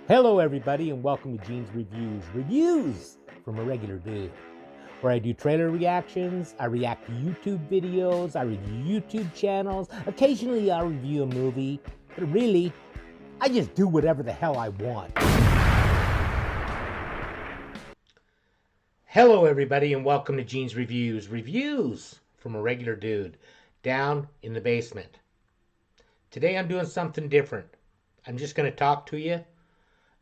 Hello, everybody, and welcome to Gene's Reviews. Reviews from a regular dude, where I do trailer reactions, I react to YouTube videos, I review YouTube channels. Occasionally, I'll review a movie, but really, I just do whatever the hell I want. Hello, everybody, and welcome to Gene's Reviews. Reviews from a regular dude down in the basement. Today, I'm doing something different. I'm just going to talk to you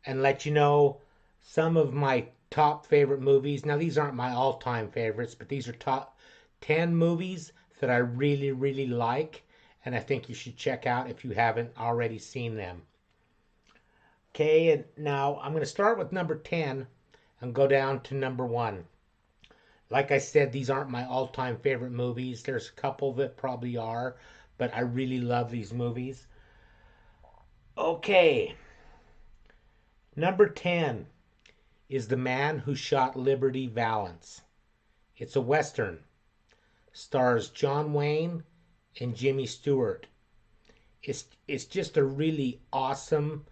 and let you know some of my top favorite movies. Now, these aren't my all-time favorites, but these are top 10 movies that I really, really like, and I think you should check out if you haven't already seen them. Okay, and now I'm going to start with number 10 and go down to number 1. Like I said, these aren't my all-time favorite movies. There's a couple that probably are, but I really love these movies. Okay, number 10 is The Man Who Shot Liberty Valance. It's a Western. Stars John Wayne and Jimmy Stewart. It's just a really awesome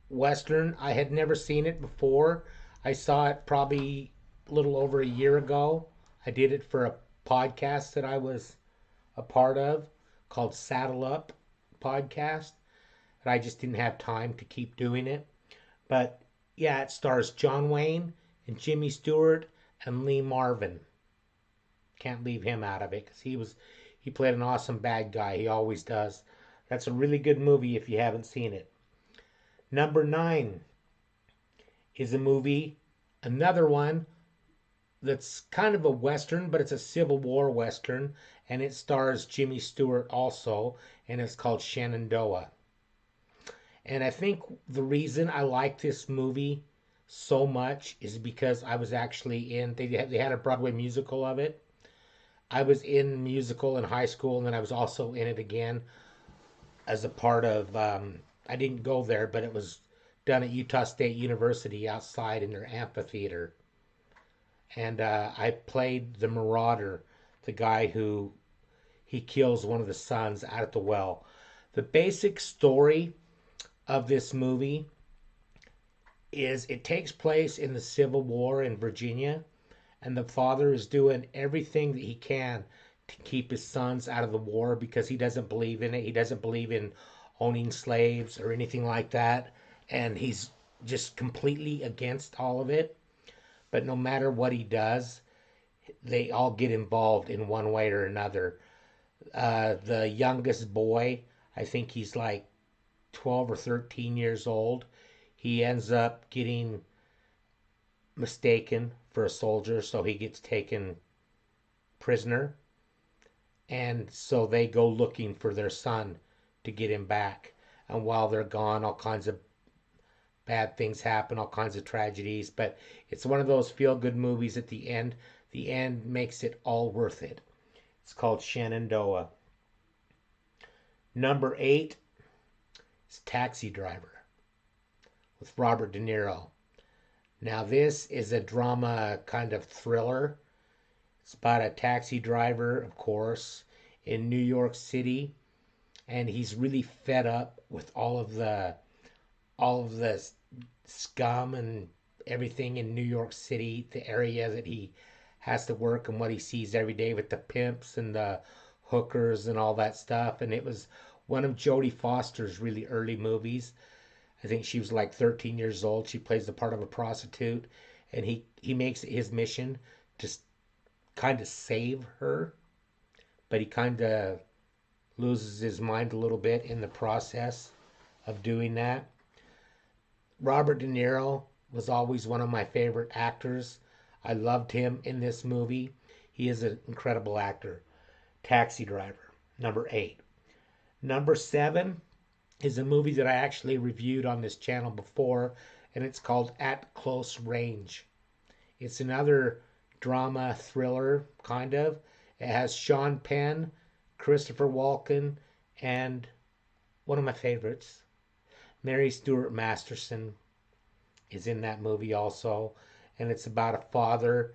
Western. I had never seen it before. I saw it probably a little over a year ago. I did it for a podcast that I was a part of called Saddle Up Podcast. And I just didn't have time to keep doing it. But yeah, it stars John Wayne and Jimmy Stewart and Lee Marvin. Can't leave him out of it because he played an awesome bad guy. He always does. That's a really good movie if you haven't seen it. Number 9 is a movie, another one that's kind of a Western, but it's a Civil War Western, and it stars Jimmy Stewart also, and it's called Shenandoah. And I think the reason I like this movie so much is because I was actually they had a Broadway musical of it. I was in the musical in high school, and then I was also in it again as a part of, I didn't go there, but it was done at Utah State University outside in their amphitheater. And I played the Marauder, the guy who he kills one of the sons out at the well. The basic story of this movie is it takes place in the Civil War in Virginia, and the father is doing everything that he can to keep his sons out of the war because he doesn't believe in it. He doesn't believe in owning slaves or anything like that, and he's just completely against all of it. But no matter what he does, they all get involved in one way or another. The youngest boy, I think he's like 12 or 13 years old, he ends up getting mistaken for a soldier, so he gets taken prisoner. And so they go looking for their son to get him back. And while they're gone, all kinds of bad things happen, all kinds of tragedies. But it's one of those feel good movies at the end. The end makes it all worth it. It's called Shenandoah. Number 8 is Taxi Driver with Robert De Niro. Now, this is a drama kind of thriller. It's about a taxi driver, of course, in New York City, and he's really fed up with all of the scum and everything in New York City, the area that he has to work and what he sees every day with the pimps and the hookers and all that stuff. And it was one of Jodie Foster's really early movies. I think she was like 13 years old. She plays the part of a prostitute, and he makes it his mission to kind of save her, but he kind of loses his mind a little bit in the process of doing that. Robert De Niro was always one of my favorite actors. I loved him in this movie. He is an incredible actor. Taxi Driver, number 8. Number 7 is a movie that I actually reviewed on this channel before, and it's called At Close Range. It's another drama thriller, kind of. It has Sean Penn, Christopher Walken, and one of my favorites, Mary Stuart Masterson, is in that movie also. And it's about a father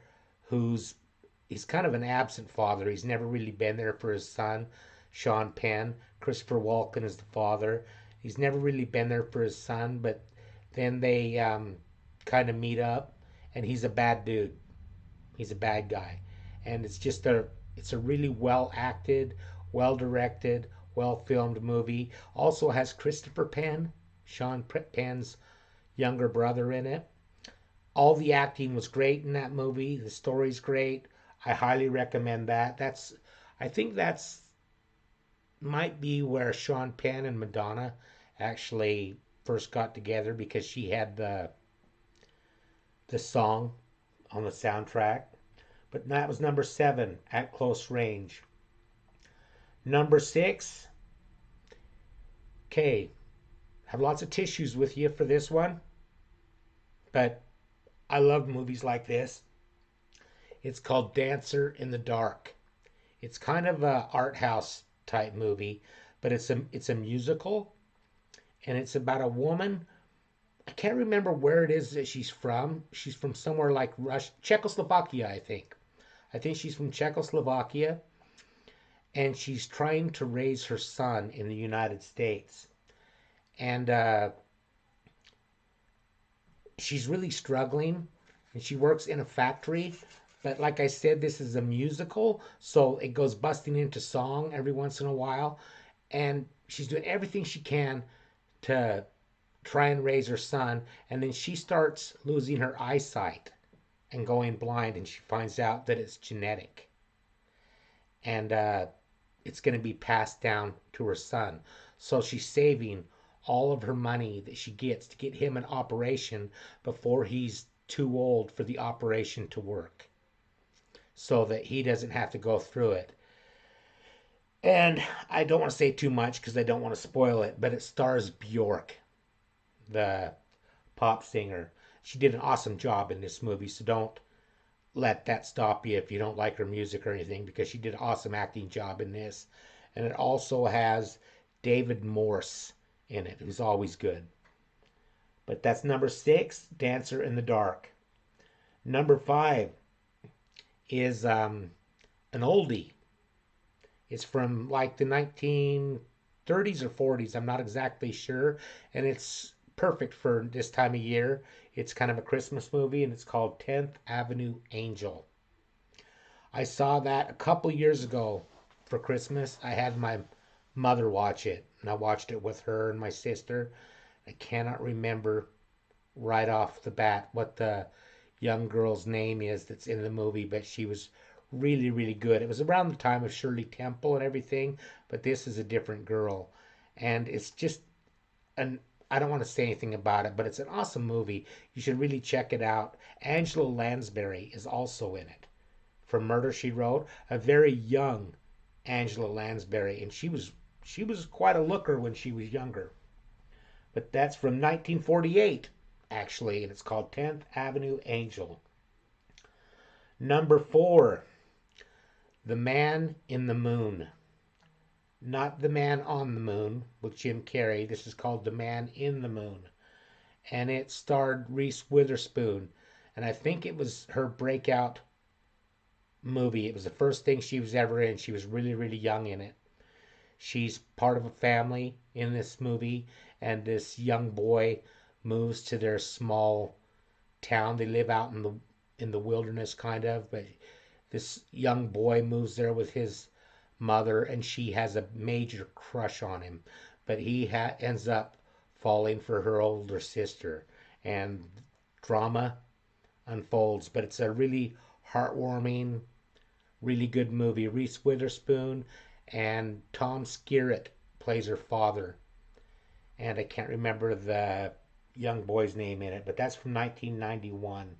he's kind of an absent father. He's never really been there for his son, Sean Penn. Christopher Walken is the father. He's never really been there for his son, but Then they kind of meet up, and he's a bad dude. He's a bad guy, and it's a really well acted, well directed, well filmed movie. Also has Christopher Penn, Sean Penn's younger brother in it. All the acting was great in that movie. The story's great. I highly recommend that. I think that's might be where Sean Penn and Madonna actually first got together because she had the song on the soundtrack. But that was number 7, At Close Range. Number 6, okay, have lots of tissues with you for this one, but I love movies like this. It's called Dancer in the Dark. It's kind of a art house type movie, but it's a musical, and it's about a woman. I can't remember where it is that she's from. She's from somewhere like Russia, Czechoslovakia, I think. I think she's from Czechoslovakia, and she's trying to raise her son in the United States. And she's really struggling, and she works in a factory. But like I said, this is a musical, so it goes busting into song every once in a while. And she's doing everything she can to try and raise her son. And then she starts losing her eyesight and going blind, and she finds out that it's genetic. And it's going to be passed down to her son. So she's saving all of her money that she gets to get him an operation before he's too old for the operation to work, so that he doesn't have to go through it. And I don't want to say too much because I don't want to spoil it, but it stars Bjork, the pop singer. She did an awesome job in this movie, so don't let that stop you if you don't like her music or anything, because she did an awesome acting job in this. And it also has David Morse in it, who's always good. But that's number 6, Dancer in the Dark. Number 5 is an oldie. It's from like the 1930s or 40s. I'm not exactly sure. And it's perfect for this time of year. It's kind of a Christmas movie, and it's called 10th Avenue Angel. I saw that a couple years ago for Christmas. I had my mother watch it, and I watched it with her and my sister. I cannot remember right off the bat what the young girl's name is that's in the movie, but she was really, really good. It was around the time of Shirley Temple and everything, but this is a different girl. And it's just an I don't want to say anything about it, but it's an awesome movie. You should really check it out. Angela Lansbury is also in it. From Murder She Wrote, a very young Angela Lansbury, and she was quite a looker when she was younger. But that's from 1948, actually, and it's called 10th Avenue Angel. Number 4, The Man in the Moon. Not The Man on the Moon with Jim Carrey. This is called The Man in the Moon. And it starred Reese Witherspoon. And I think it was her breakout movie. It was the first thing she was ever in. She was really, really young in it. She's part of a family in this movie, and this young boy moves to their small town. They live out in the wilderness, kind of, but this young boy moves there with his mother, and she has a major crush on him, but he ends up falling for her older sister, and drama unfolds. But it's a really heartwarming, really good movie. Reese Witherspoon and Tom Skerritt plays her father, and I can't remember the young boy's name in it, but that's from 1991,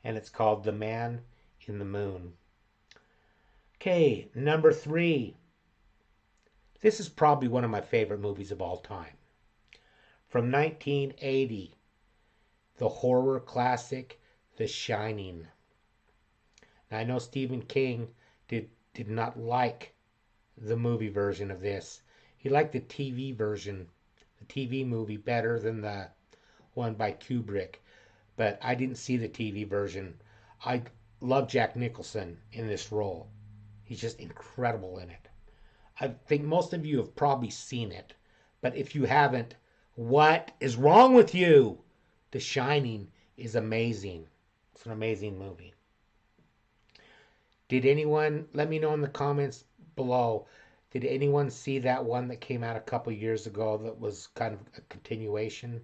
and it's called The Man in the Moon. Okay, number 3. This is probably one of my favorite movies of all time. From 1980, the horror classic The Shining. Now, I know Stephen King did not like the movie version of this. He liked the TV version, the TV movie, better than the one by Kubrick. But I didn't see the TV version. I love Jack Nicholson in this role. He's just incredible in it. I think most of you have probably seen it, but if you haven't, What is wrong with you? The Shining is amazing. It's an amazing movie. Did anyone, let me know in the comments below, did anyone see that one that came out a couple years ago that was kind of a continuation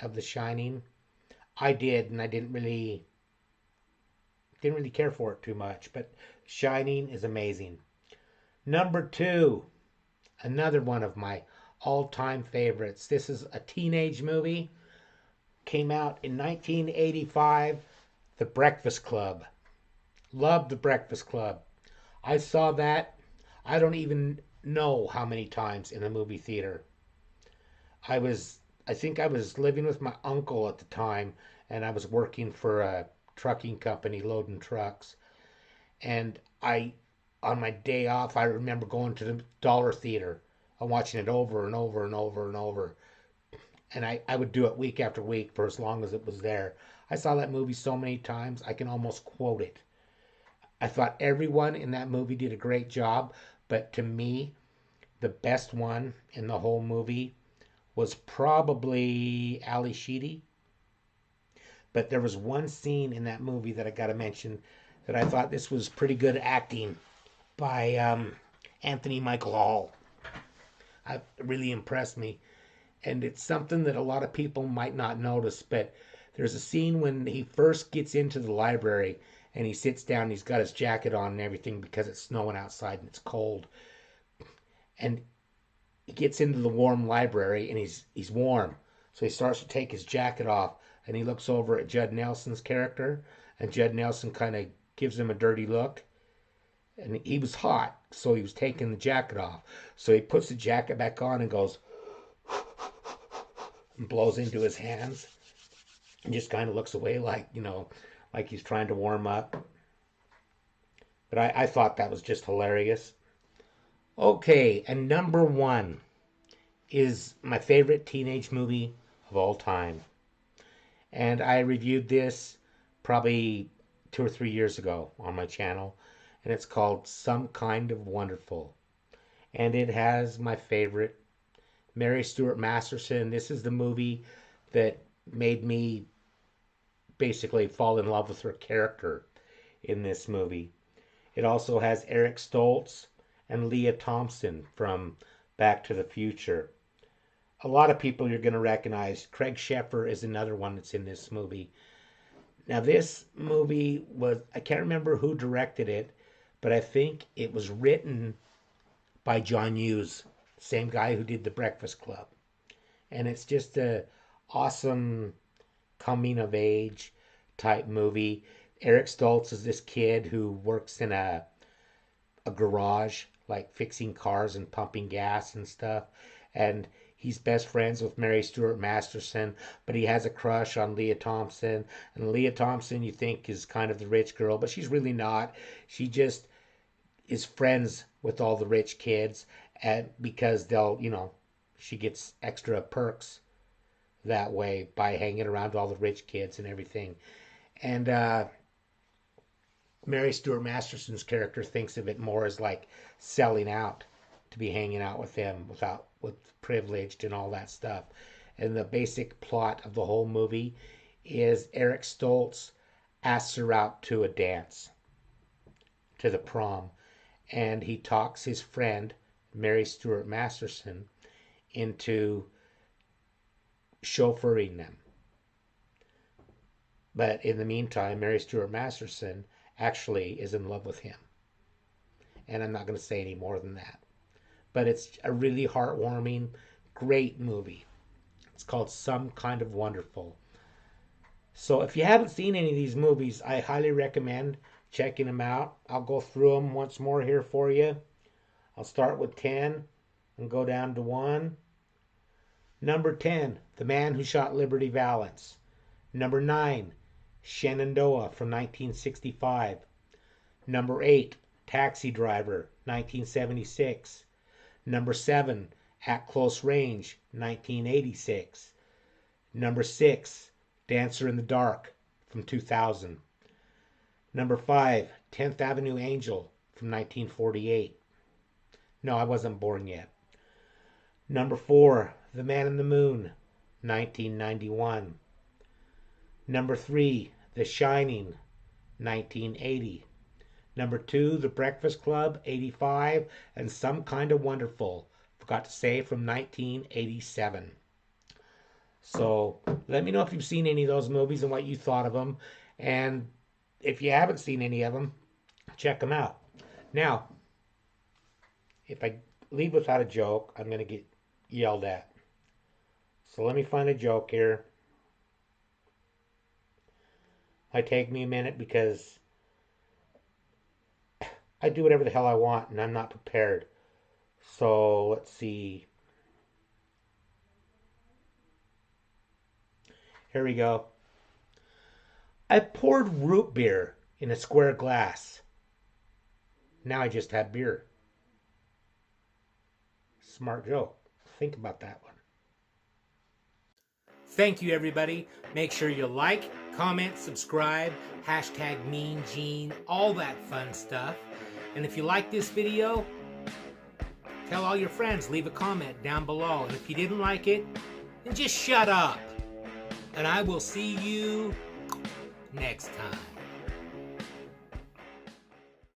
of The Shining? I did, and I didn't really care for it too much, but Shining is amazing. Number 2, another one of my all-time favorites. This is a teenage movie. Came out in 1985, The Breakfast Club. Loved The Breakfast Club. I saw that, I don't even know how many times in a movie theater. I was, I think I was living with my uncle at the time, and I was working for a trucking company loading trucks. And on my day off, I remember going to the Dollar Theater and watching it over and over and over and over. And I would do it week after week for as long as it was there. I saw that movie so many times, I can almost quote it. I thought everyone in that movie did a great job, but to me, the best one in the whole movie was probably Ali Sheedy. But there was one scene in that movie that I got to mention that I thought this was pretty good acting by Anthony Michael Hall. It really impressed me. And it's something that a lot of people might not notice, but there's a scene when he first gets into the library and he sits down, he's got his jacket on and everything because it's snowing outside and it's cold. And he gets into the warm library and he's warm. So he starts to take his jacket off and he looks over at Judd Nelson's character, and Judd Nelson kind of gives him a dirty look. And he was hot, so he was taking the jacket off. So he puts the jacket back on and goes and blows into his hands and just kind of looks away like he's trying to warm up. But I thought that was just hilarious. Okay, and number 1 is my favorite teenage movie of all time. And I reviewed this probably 2 or 3 years ago on my channel. And it's called Some Kind of Wonderful. And it has my favorite, Mary Stuart Masterson. This is the movie that made me basically fall in love with her character in this movie. It also has Eric Stoltz and Leah Thompson from Back to the Future. A lot of people you're going to recognize. Craig Sheffer is another one that's in this movie. Now, this movie I can't remember who directed it, but I think it was written by John Hughes, same guy who did The Breakfast Club. And it's just a awesome coming of age type movie. Eric Stoltz is this kid who works in a garage, like fixing cars and pumping gas and stuff. And he's best friends with Mary Stuart Masterson, but he has a crush on Leah Thompson. And Leah Thompson, you think, is kind of the rich girl, but she's really not. She just is friends with all the rich kids, and because she gets extra perks that way by hanging around all the rich kids and everything. And Mary Stuart Masterson's character thinks of it more as like selling out to be hanging out with them with privileged and all that stuff. And the basic plot of the whole movie is Eric Stoltz asks her out to a dance, to the prom, and he talks his friend Mary Stuart Masterson into chauffeuring them. But in the meantime, Mary Stuart Masterson actually is in love with him. And I'm not going to say any more than that. But it's a really heartwarming, great movie. It's called Some Kind of Wonderful. So if you haven't seen any of these movies, I highly recommend checking them out. I'll go through them once more here for you. I'll start with 10 and go down to 1. Number 10, The Man Who Shot Liberty Valance. Number 9, Shenandoah from 1965. Number 8, Taxi Driver, 1976. Number 7, At Close Range, 1986. Number 6, Dancer in the Dark from 2000. Number 5, 10th Avenue Angel from 1948. No, I wasn't born yet. Number 4, The Man in the Moon, 1991. Number 3, The Shining, 1980. Number 2, The Breakfast Club, 85, and Some Kind of Wonderful, forgot to say, from 1987. So let me know if you've seen any of those movies and what you thought of them. And if you haven't seen any of them, check them out. Now, if I leave without a joke, I'm going to get yelled at. So let me find a joke here. It take me a minute because I do whatever the hell I want and I'm not prepared. So let's see. Here we go. I poured root beer in a square glass. Now I just had beer. Smart joke. Think about that one. Thank you, everybody. Make sure you like, comment, subscribe, hashtag Mean Gene, all that fun stuff. And if you like this video, tell all your friends, leave a comment down below. And if you didn't like it, then just shut up. And I will see you next time.